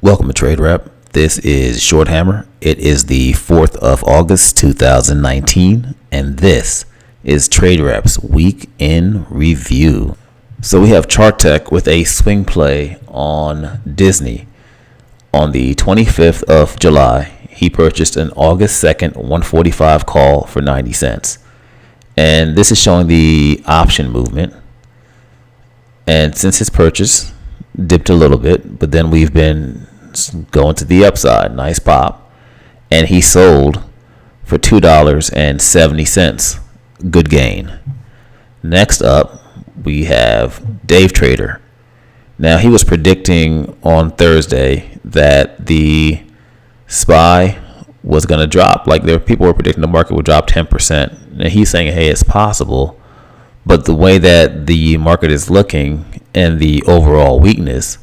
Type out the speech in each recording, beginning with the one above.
Welcome to TradeRep. This is Short Hammer. It is the 4th of August, 2019, and this is TradeRep's Week in Review. So we have Chart Tech with a swing play on Disney. On the 25th of July, he purchased an August 2nd 145 call for 90 cents. And this is showing the option movement. And since his purchase, dipped a little bit, but then we've been going to the upside. Nice pop. And he sold for $2.70. Good gain. Next up, we have Dave Trader. Now, he was predicting on Thursday that the SPY was going to drop. Like, people were predicting the market would drop 10%. And he's saying, hey, it's possible. But the way that the market is looking and the overall weakness,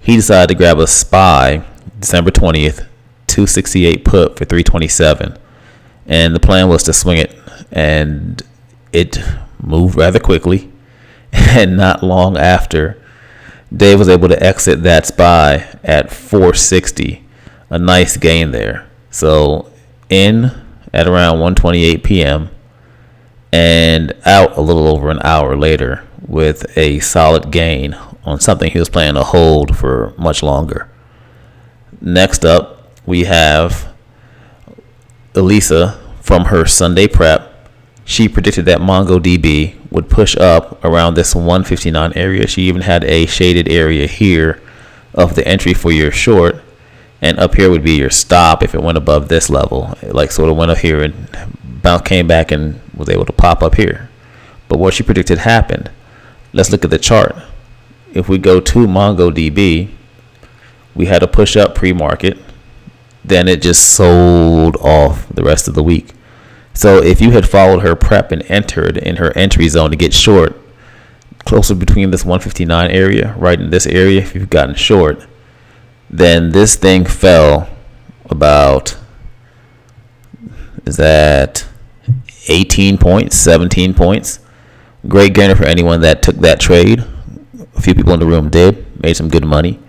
he decided to grab a SPY December 20th, 268 put for 327. And the plan was to swing it. And it moved rather quickly. And not long after, Dave was able to exit that SPY at 460. A nice gain there. So in at around 1:28 p.m. and out a little over an hour later with a solid gain on something he was planning to hold for much longer. Next up, we have Elisa from her Sunday prep. She predicted that MongoDB would push up around this 159 area. She even had a shaded area here of the entry for your short, and up here would be your stop if it went above this level. It like sort of went up here and came back and was able to pop up here. But what she predicted happened. Let's look at the chart. If we go to MongoDB, we had a push up pre-market. Then it just sold off the rest of the week. So if you had followed her prep and entered in her entry zone to get short, closer between this 159 area, right in this area, if you've gotten short, then this thing fell about, is that 18 points, 17 points. Great gainer for anyone that took that trade. A few people in the room did, made some good money.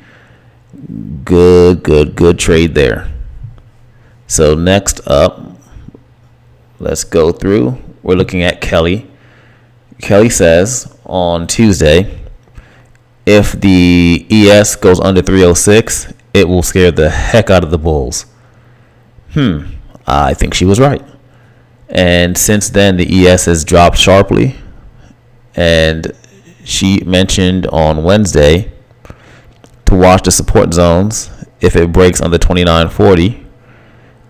Good trade there. So next up, let's go through. We're looking at Kelly. Kelly says on Tuesday, if the ES goes under 306, it will scare the heck out of the bulls. I think she was right. And since then, the ES has dropped sharply. And she mentioned on Wednesday to watch the support zones if it breaks under 29.40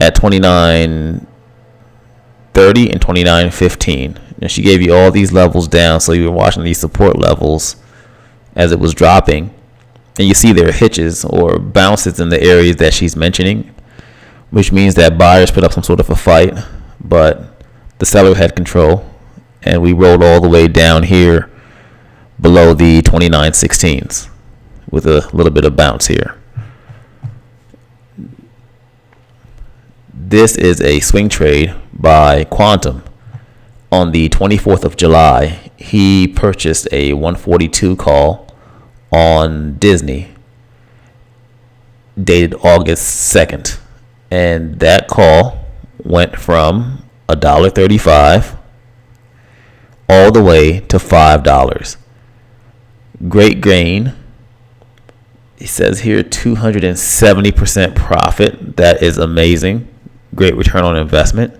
at 29.30 and 29.15. And she gave you all these levels down, so you were watching these support levels as it was dropping. And you see there are hitches or bounces in the areas that she's mentioning, which means that buyers put up some sort of a fight, but the seller had control. And we rolled all the way down here below the 29.16s with a little bit of bounce here. This is a swing trade by Quantum. On the 24th of July, he purchased a 142 call on Disney dated August 2nd. And that call went from $1.35 all the way to $5. Great gain. He says here 270% profit. That is amazing. Great return on investment.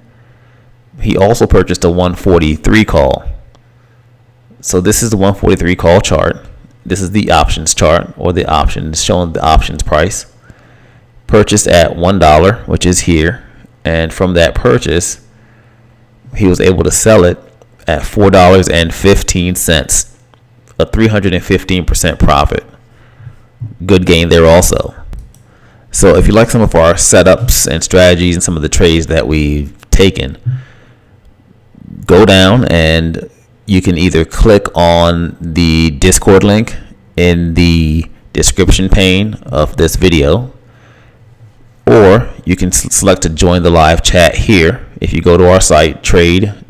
He also purchased a 143 call. So this is the 143 call chart. This is the options chart, or the options showing the options price. Purchased at $1, which is here. And from that purchase, he was able to sell it at $4.15, a 315% profit. Good gain there also. So if you like some of our setups and strategies and some of the trades that we've taken, go down and you can either click on the Discord link in the description pane of this video, or you can select to join the live chat here. If you go to our site, trade-rep.com,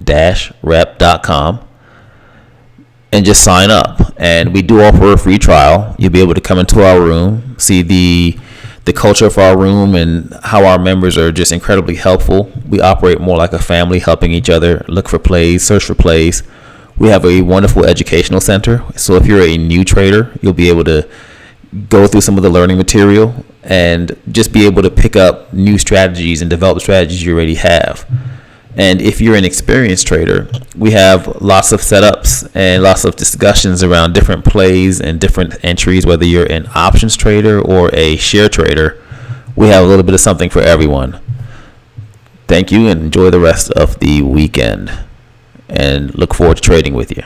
and just sign up. And we do offer a free trial. You'll be able to come into our room, see the the culture of our room and how our members are just incredibly helpful. We operate more like a family, helping each other look for plays, search for plays. We have a wonderful educational center. So if you're a new trader, you'll be able to go through some of the learning material and just be able to pick up new strategies and develop strategies you already have. And if you're an experienced trader, we have lots of setups and lots of discussions around different plays and different entries, whether you're an options trader or a share trader. We have a little bit of something for everyone. Thank you and enjoy the rest of the weekend, and look forward to trading with you.